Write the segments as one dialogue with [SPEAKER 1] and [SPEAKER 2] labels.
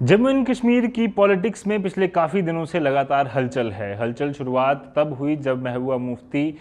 [SPEAKER 1] Jammu and Kashmir की politics में पिछले काफ़ी दिनों से लगातार हलचल है। हलचल शुरुआत तब हुई जब महबूबा मुफ्ती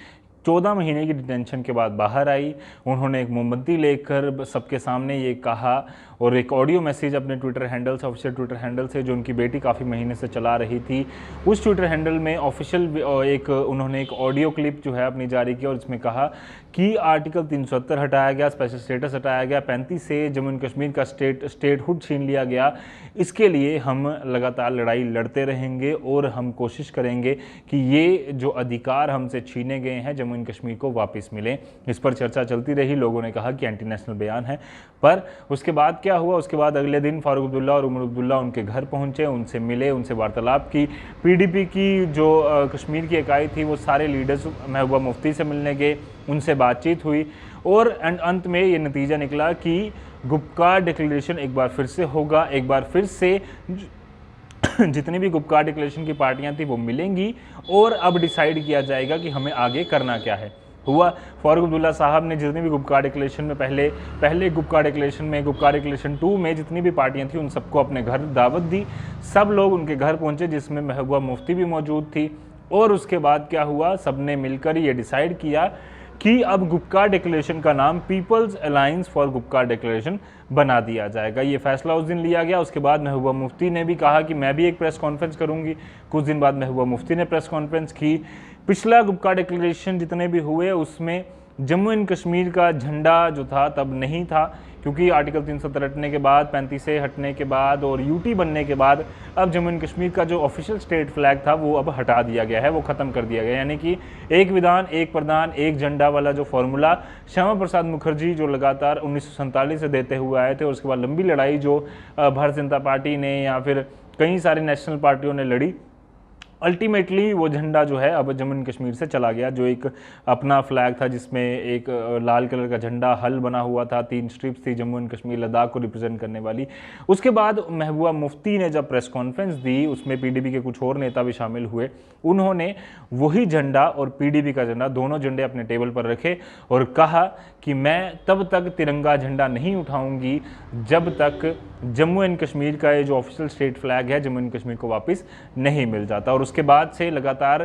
[SPEAKER 1] 14 महीने की डिटेंशन के बाद बाहर आई। उन्होंने एक मोमबत्ती लेकर सबके सामने ये कहा और एक ऑडियो मैसेज अपने ट्विटर हैंडल से, ऑफिशियल ट्विटर हैंडल से, जो उनकी बेटी काफ़ी महीने से चला रही थी, उस ट्विटर हैंडल में ऑफिशियल उन्होंने एक ऑडियो क्लिप जो है अपनी जारी किया और इसमें कहा कि आर्टिकल 370 हटाया गया, स्पेशल स्टेटस हटाया गया, 35 से जम्मू एंड कश्मीर का स्टेटहुड छीन लिया गया। इसके लिए हम लगातार लड़ाई लड़ते रहेंगे और हम कोशिश करेंगे कि ये जो अधिकार हमसे छीने गए हैं जम्मू एंड कश्मीर को वापस मिलें। इस पर चर्चा चलती रही, लोगों ने कहा कि एंटी नेशनल बयान है। पर उसके बाद क्या हुआ? उसके बाद अगले दिन फारूक अब्दुल्ला और उमर अब्दुल्ला उनके घर पहुंचे, उनसे मिले, उनसे वार्तालाप की। पीडीपी की जो कश्मीर की इकाई थी वो सारे लीडर्स महबूबा मुफ्ती से मिलने गए, उनसे बातचीत हुई और अंत में ये नतीजा निकला कि गुपकार डिक्लेरेशन एक बार फिर से होगा। एक बार फिर से जितनी भी गुपकार डिक्लेरेशन की पार्टियां थी वो मिलेंगी और अब डिसाइड किया जाएगा कि हमें आगे करना क्या है। हुआ फारूक अब्दुल्ला साहब ने जितनी भी गुपकार डिक्लेरेशन में पहले गुपकार डिक्लेरेशन में, गुपकार डिक्लेरेशन 2 में जितनी भी पार्टियां थी उन सबको अपने घर दावत दी। सब लोग उनके घर पहुंचे जिसमें महबूबा मुफ्ती भी मौजूद थी। और उसके बाद क्या हुआ? सबने मिलकर ये डिसाइड किया कि अब गुपकार डिक्लेरेशन का नाम people's alliance for Gupkar declaration बना दिया जाएगा। ये फैसला उस दिन लिया गया। उसके बाद महबूबा मुफ्ती ने भी कहा कि मैं भी एक प्रेस कॉन्फ्रेंस करूंगी। कुछ दिन बाद महबूबा मुफ्ती ने प्रेस कॉन्फ्रेंस की। पिछला गुपकार डिक्लेरेशन जितने भी हुए उसमें जम्मू एंड कश्मीर का झंडा जो था तब नहीं था, क्योंकि आर्टिकल 370 हटने के बाद, 35 से हटने के बाद और यूटी बनने के बाद अब जम्मू एंड कश्मीर का जो ऑफिशियल स्टेट फ्लैग था वो अब हटा दिया गया है, वो ख़त्म कर दिया गया। यानी कि एक विधान, एक प्रधान, एक झंडा वाला जो फॉर्मूला श्यामा प्रसाद मुखर्जी जो लगातार 1947 से देते हुए आए थे और उसके बाद लंबी लड़ाई जो भारतीय जनता पार्टी ने या फिर कई सारी नेशनल पार्टियों ने लड़ी, अल्टीमेटली वो झंडा जो है अब जम्मू एंड कश्मीर से चला गया। जो एक अपना फ्लैग था जिसमें एक लाल कलर का झंडा हल बना हुआ था, 3 स्ट्रिप्स थी जम्मू एंड कश्मीर लद्दाख को रिप्रेजेंट करने वाली। उसके बाद महबूबा मुफ्ती ने जब प्रेस कॉन्फ्रेंस दी, उसमें पीडीपी के कुछ और नेता भी शामिल हुए। उन्होंने वही झंडा और पीडीपी का झंडा, दोनों झंडे अपने टेबल पर रखे और कहा कि मैं तब तक तिरंगा झंडा नहीं उठाऊंगी जब तक जम्मू एंड कश्मीर का ये जो ऑफिशियल स्टेट फ्लैग है जम्मू एंड कश्मीर को वापस नहीं मिल जाता। और उसके बाद से लगातार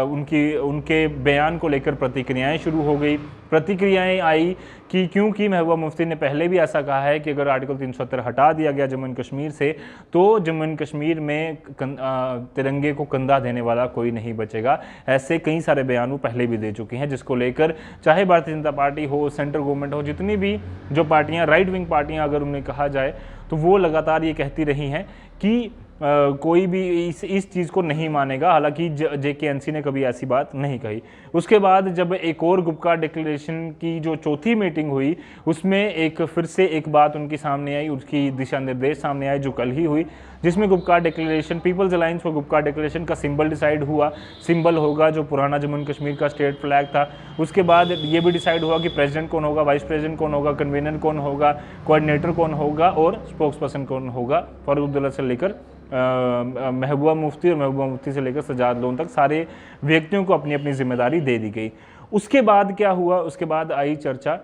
[SPEAKER 1] उनके बयान को लेकर प्रतिक्रियाएं शुरू हो गई। प्रतिक्रियाएं आई कि क्योंकि महबूबा मुफ्ती ने पहले भी ऐसा कहा है कि अगर आर्टिकल 370 हटा दिया गया जम्मू एंड कश्मीर से तो जम्मू एंड कश्मीर में तिरंगे को कंधा देने वाला कोई नहीं बचेगा। ऐसे कई सारे बयान वो पहले भी दे चुके हैं, जिसको लेकर चाहे भारतीय जनता पार्टी हो, सेंट्रल गवर्नमेंट हो, जितनी भी जो पार्टियां, राइट विंग पार्टियां अगर उन्हें कहा जाए, तो वो लगातार ये कहती रही हैं कि कोई भी इस चीज़ को नहीं मानेगा। हालांकि JKNC ने कभी ऐसी बात नहीं कही। उसके बाद जब एक और गुपकार डिक्लेरेशन की जो चौथी मीटिंग हुई उसमें एक फिर से एक बात उनकी सामने आई, उसकी दिशा निर्देश सामने आए जो कल ही हुई, जिसमें Gupkar declaration, people's alliance for Gupkar declaration का सिंबल डिसाइड हुआ। सिंबल होगा जो पुराना जम्मू एंड कश्मीर का स्टेट फ्लैग था। उसके बाद ये भी डिसाइड हुआ कि प्रेसिडेंट कौन होगा, वाइस प्रेसिडेंट कौन होगा, कन्वीनर कौन होगा, कोऑर्डिनेटर कौन होगा और स्पोक्स पर्सन कौन होगा। फारूक अब्दुल्ला से लेकर महबूबा मुफ्ती और महबूबा मुफ्ती से लेकर सजाद लोन तक सारे व्यक्तियों को अपनी अपनी जिम्मेदारी दे दी गई। उसके बाद क्या हुआ? उसके बाद आई चर्चा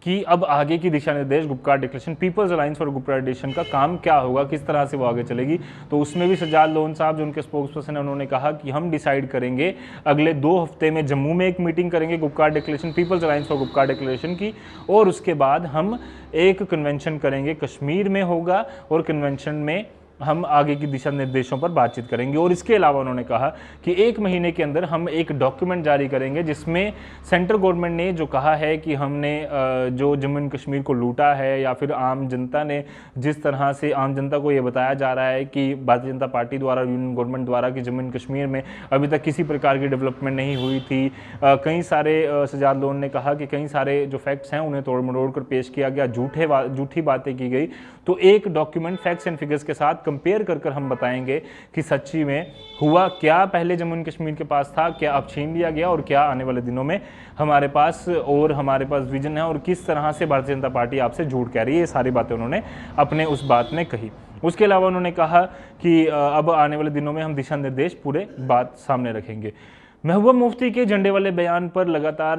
[SPEAKER 1] कि अब आगे की दिशा निर्देश Gupkar declaration, people's alliance for Gupkar declaration का काम क्या होगा, किस तरह से वो आगे चलेगी। तो उसमें भी सजाद लोन साहब जो उनके स्पोक्स पर्सन है, उन्होंने कहा कि हम डिसाइड करेंगे अगले 2 हफ्ते में जम्मू में एक मीटिंग करेंगे Gupkar declaration, people's alliance for Gupkar declaration की, और उसके बाद हम एक कन्वेंशन करेंगे, कश्मीर में होगा और कन्वेंशन में हम आगे की दिशा निर्देशों पर बातचीत करेंगे। और इसके अलावा उन्होंने कहा कि 1 महीने के अंदर हम एक डॉक्यूमेंट जारी करेंगे जिसमें सेंट्रल गवर्नमेंट ने जो कहा है कि हमने जो जम्मू एंड कश्मीर को लूटा है, या फिर आम जनता ने जिस तरह से आम जनता को ये बताया जा रहा है कि भारतीय जनता पार्टी द्वारा, यूनियन गवर्नमेंट द्वारा कि जम्मू एंड कश्मीर में अभी तक किसी प्रकार की डेवलपमेंट नहीं हुई थी। कई सारे सजाद लोन ने कहा कि कई सारे जो फैक्ट्स हैं उन्हें तोड़ मरोड़ कर पेश किया गया, झूठी बातें की गई। तो एक डॉक्यूमेंट फैक्ट्स एंड फिगर्स के साथ कंपेयर कर हम बताएंगे कि सच्ची में हुआ क्या, पहले जम्मू एंड कश्मीर के पास था, क्या अब छीन लिया गया और क्या आने वाले दिनों में हमारे पास विजन है और किस तरह से भारतीय जनता पार्टी आपसे झूठ कह रही है। ये सारी बातें उन्होंने अपने उस बात में कही। उसके अलावा उन्होंने कहा कि अब आने वाले दिनों में हम दिशा निर्देश पूरे बात सामने रखेंगे। महबूबा मुफ्ती के झंडे वाले बयान पर लगातार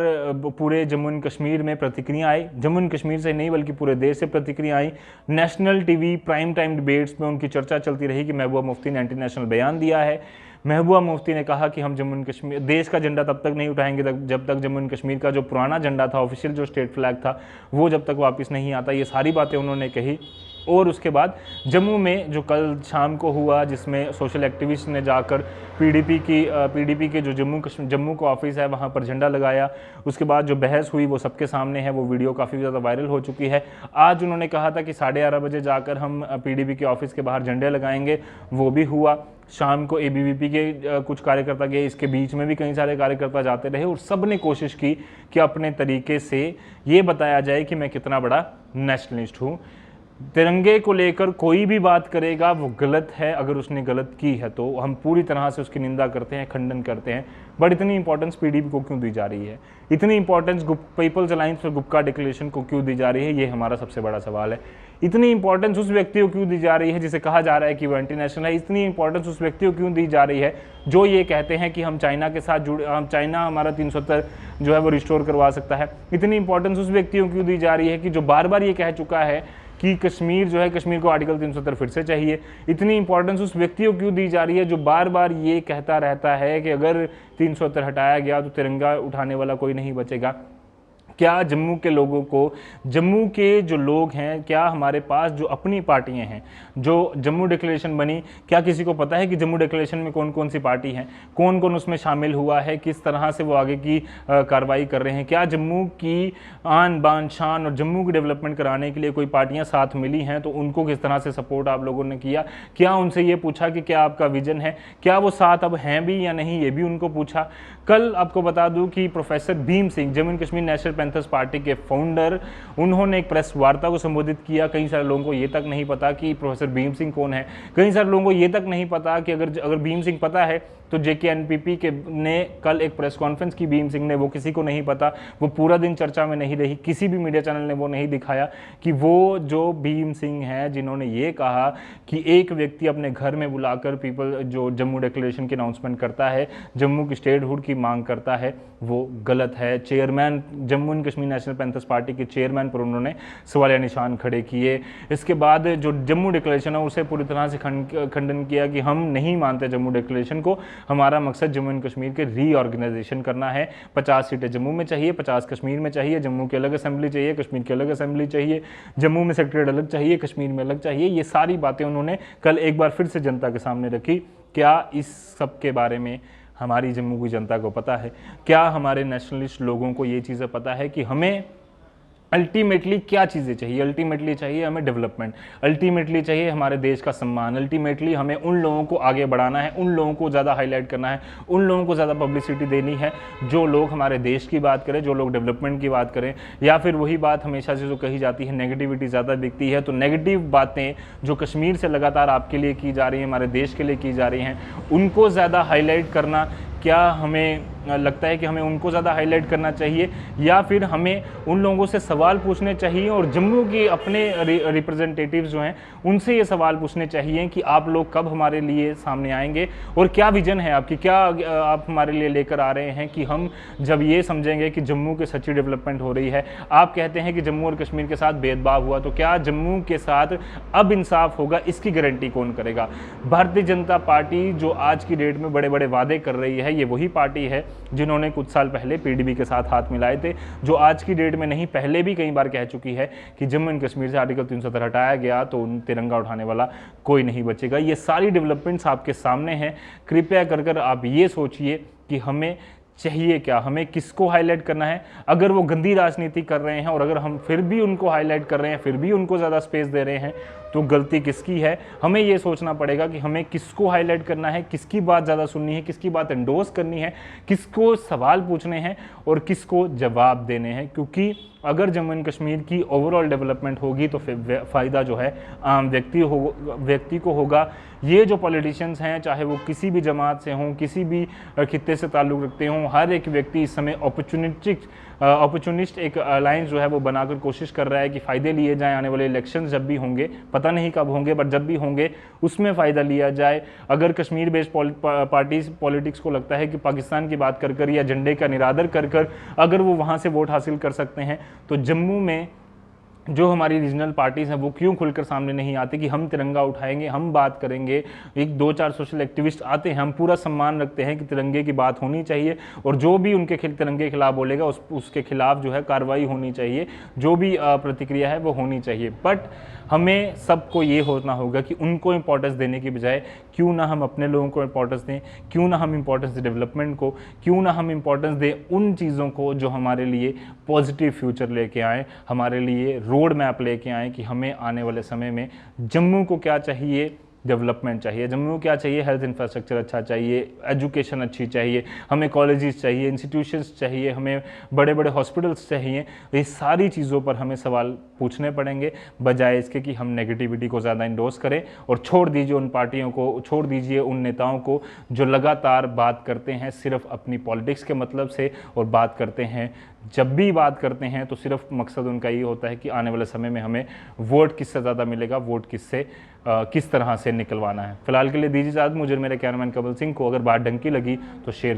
[SPEAKER 1] पूरे जम्मू एंड कश्मीर में प्रतिक्रिया आई। जम्मू एंड कश्मीर से नहीं बल्कि पूरे देश से प्रतिक्रिया आई। National TV prime time debates में उनकी चर्चा चलती रही कि महबूबा मुफ्ती ने एंटी नेशनल बयान दिया है। महबूबा मुफ्ती ने कहा कि हम जम्मू एंड कश्मीर देश का झंडा तब तक नहीं उठाएंगे जब तक जम्मू एंड कश्मीर का जो पुराना झंडा था, ऑफिशियल जो स्टेट फ्लैग था, वो जब तक वापस नहीं आता। ये सारी बातें उन्होंने कही। और उसके बाद जम्मू में जो कल शाम को हुआ, जिसमें सोशल एक्टिविस्ट ने जाकर पीडीपी के जो जम्मू का ऑफिस है वहाँ पर झंडा लगाया। उसके बाद जो बहस हुई वो सबके सामने है, वो वीडियो काफ़ी ज़्यादा वायरल हो चुकी है। आज उन्होंने कहा था कि 11:30 बजे जाकर हम पीडीपी के ऑफिस के बाहर झंडे लगाएंगे, वो भी हुआ। शाम को एबीवीपी के कुछ कार्यकर्ता गए, इसके बीच में भी कई सारे कार्यकर्ता जाते रहे और सब ने कोशिश की कि अपने तरीके से ये बताया जाए कि मैं कितना बड़ा नेशनलिस्ट हूँ। तिरंगे को लेकर कोई भी बात करेगा वो गलत है, अगर उसने गलत की है तो हम पूरी तरह से उसकी निंदा करते हैं, खंडन करते हैं। बट इतनी इंपॉर्टेंस पीडीपी को क्यों दी जा रही है, इतनी importance people's alliance for Gupkar declaration को क्यों दी जा रही है, ये हमारा सबसे बड़ा सवाल है। इतनी इंपॉर्टेंस उस व्यक्ति को क्यों दी जा रही है जिसे कहा जा रहा है कि वो एंटी नेशनल है। इतनी इंपॉर्टेंस उस व्यक्ति को क्यों दी जा रही है जो ये कहते हैं कि हम चाइना के साथ जुड़े, हम चाइना हमारा 370 जो है वो रिस्टोर करवा सकता है। इतनी इंपॉर्टेंस उस व्यक्ति को क्यों दी जा रही है कि जो बार बार ये कह चुका है कि कश्मीर जो है, कश्मीर को आर्टिकल 370 फिर से चाहिए। इतनी इंपॉर्टेंस उस व्यक्ति को क्यों दी जा रही है जो बार बार ये कहता रहता है कि अगर 370 हटाया गया तो तिरंगा उठाने वाला कोई नहीं बचेगा। क्या जम्मू के लोगों को, जम्मू के जो लोग हैं, क्या हमारे पास जो अपनी पार्टियां हैं, जो जम्मू डिक्लेरेशन बनी, क्या किसी को पता है कि जम्मू डिक्लेरेशन में कौन कौन सी पार्टी हैं, कौन कौन उसमें शामिल हुआ है, किस तरह से वो आगे की कार्रवाई कर रहे हैं? क्या जम्मू की आन बान शान और जम्मू की डेवलपमेंट कराने के लिए कोई पार्टियां साथ मिली हैं तो उनको किस तरह से सपोर्ट आप लोगों ने किया? क्या उनसे ये पूछा कि क्या आपका विजन है, क्या वो साथ अब हैं भी या नहीं, ये भी उनको पूछा? कल आपको बता दूं कि professor Bhim Singh, Jammu and Kashmir national panthers party के फाउंडर, उन्होंने एक प्रेस वार्ता को संबोधित किया। कई सारे लोगों को ये तक नहीं पता कि प्रोफेसर भीम सिंह कौन है। कई सारे लोगों को ये तक नहीं पता कि अगर भीम सिंह पता है तो जेकेएनपीपी के ने कल एक प्रेस कॉन्फ्रेंस की, भीम सिंह ने, वो किसी को नहीं पता, वो पूरा दिन चर्चा में नहीं रही, किसी भी मीडिया चैनल ने वो नहीं दिखाया कि वो जो भीम सिंह है जिन्होंने ये कहा कि एक व्यक्ति अपने घर में बुलाकर पीपल जो जम्मू डिक्लेरेशन की अनाउंसमेंट करता है, जम्मू की स्टेटहुड की मांग करता है, वो गलत है। Chairman, Jammu and Kashmir national panthers party के चेयरमैन पर उन्होंने सवालिया निशान खड़े किए। इसके बाद जो जम्मू डिक्लेरेशन है उसे पूरी तरह से खंडन किया कि हम नहीं मानते जम्मू डिक्लेरेशन को, हमारा मकसद जम्मू एंड कश्मीर के रीऑर्गेनाइजेशन करना है। 50 सीटें जम्मू में चाहिए, 50 कश्मीर में चाहिए, जम्मू की अलग असेंबली चाहिए, कश्मीर की अलग असेंबली चाहिए, जम्मू में सेक्रेटरीट अलग चाहिए, कश्मीर में अलग चाहिए। ये सारी बातें उन्होंने कल एक बार फिर से जनता के सामने रखी। क्या इस सब के बारे में हमारी जम्मू की जनता को पता है? क्या हमारे नेशनलिस्ट लोगों को ये चीज़ें पता है कि हमें अल्टीमेटली क्या चीज़ें चाहिए? अल्टीमेटली चाहिए हमें डेवलपमेंट, अल्टीमेटली चाहिए हमारे देश का सम्मान, अल्टीमेटली हमें उन लोगों को आगे बढ़ाना है, उन लोगों को ज़्यादा हाईलाइट करना है, उन लोगों को ज़्यादा पब्लिसिटी देनी है जो लोग हमारे देश की बात करें, जो लोग डेवलपमेंट की बात करें। या फिर वही बात हमेशा से जो कही जाती है, नेगेटिविटी ज़्यादा दिखती है, तो नेगेटिव बातें जो कश्मीर से लगातार आपके लिए की जा रही हैं, हमारे देश के लिए की जा रही हैं, उनको ज़्यादा हाईलाइट करना, क्या हमें लगता है कि हमें उनको ज़्यादा हाईलाइट करना चाहिए या फिर हमें उन लोगों से सवाल पूछने चाहिए और जम्मू के अपने रिप्रेजेंटेटिव्स जो हैं उनसे ये सवाल पूछने चाहिए कि आप लोग कब हमारे लिए सामने आएंगे और क्या विजन है आपकी, क्या आप हमारे लिए लेकर आ रहे हैं कि हम जब ये समझेंगे कि जम्मू के सच्ची डेवलपमेंट हो रही है। आप कहते हैं कि जम्मू और कश्मीर के साथ भेदभाव हुआ, तो क्या जम्मू के साथ अब इंसाफ होगा, इसकी गारंटी कौन करेगा? भारतीय जनता पार्टी जो आज की डेट में बड़े बड़े वादे कर रही है, ये वही पार्टी है जिन्होंने कुछ साल पहले पीडीपी के साथ हाथ मिलाए थे, जो आज की डेट में नहीं, पहले भी कई बार कह चुकी है कि जम्मू एंड कश्मीर से आर्टिकल 370 हटाया गया तो तिरंगा उठाने वाला कोई नहीं बचेगा। ये सारी डेवलपमेंट्स आपके सामने हैं। कृपया कर आप ये सोचिए कि हमें चाहिए क्या, हमें किसको हाईलाइट करना है। अगर वो गंदी राजनीति कर रहे हैं और अगर हम फिर भी उनको हाईलाइट कर रहे हैं, फिर भी उनको ज़्यादा स्पेस दे रहे हैं, तो गलती किसकी है? हमें ये सोचना पड़ेगा कि हमें किसको हाईलाइट करना है, किसकी बात ज़्यादा सुननी है, किसकी बात एंडोर्स करनी है, किसको सवाल पूछने हैं और किसको जवाब देने हैं। क्योंकि अगर जम्मू एंड कश्मीर की ओवरऑल डेवलपमेंट होगी तो फिर फ़ायदा जो है आम व्यक्ति को होगा। ये जो पॉलिटिशियंस हैं, चाहे वो किसी भी जमात से हों, किसी भी खित्ते से ताल्लुक़ रखते हों, हर एक व्यक्ति इस समय अपॉर्चुनिस्ट एक अलायंस जो है वो बनाकर कोशिश कर रहा है कि फ़ायदे लिए जाएँ। आने वाले इलेक्शंस जब भी होंगे पता नहीं कब होंगे, बट जब भी होंगे उसमें फ़ायदा लिया जाए। अगर कश्मीर बेस्ड पार्टीज पॉलिटिक्स को लगता है कि पाकिस्तान की बात कर कर या झंडे का निरादर कर कर अगर वो वहाँ से वोट हासिल कर सकते हैं, तो जम्मू में जो हमारी रीजनल पार्टीज़ हैं वो क्यों खुलकर सामने नहीं आती कि हम तिरंगा उठाएंगे, हम बात करेंगे। एक दो चार सोशल एक्टिविस्ट आते हैं, हम पूरा सम्मान रखते हैं कि तिरंगे की बात होनी चाहिए और जो भी उनके तिरंगे के खिलाफ बोलेगा उसके खिलाफ जो है कार्रवाई होनी चाहिए, जो भी प्रतिक्रिया है वो होनी चाहिए। बट हमें सबको ये होना होगा कि उनको इंपॉर्टेंस देने की बजाय क्यों ना हम अपने लोगों को इंपॉर्टेंस दें, क्यों ना हम इंपॉर्टेंस दें डेवलपमेंट को, क्यों ना हम इंपॉर्टेंस दें उन चीज़ों को जो हमारे लिए पॉजिटिव फ्यूचर लेके आएँ, हमारे लिए रोड मैप लेके आएँ कि हमें आने वाले समय में जम्मू को क्या चाहिए, डेवलपमेंट चाहिए। जम्मू को क्या चाहिए, हेल्थ इंफ्रास्ट्रक्चर अच्छा चाहिए, एजुकेशन अच्छी चाहिए, हमें कॉलेजेस चाहिए, इंस्टीट्यूशंस चाहिए, हमें बड़े बड़े हॉस्पिटल्स चाहिए। ये सारी चीज़ों पर हमें सवाल पूछने पड़ेंगे, बजाय इसके कि हम नेगेटिविटी को ज़्यादा इंडोर्स करें। और छोड़ दीजिए उन पार्टियों को, छोड़ दीजिए उन नेताओं को जो लगातार बात करते हैं सिर्फ अपनी पॉलिटिक्स के मतलब से, और बात करते हैं जब भी बात करते हैं तो सिर्फ मकसद उनका ये होता है कि आने वाले समय में हमें वोट किससे ज़्यादा मिलेगा, वोट किस तरह से निकलवाना है। फिलहाल के लिए दीजिए इजाज़त मुझे, मेरे कैमरामैन कमल सिंह को। अगर बात ढंग की लगी तो शेयर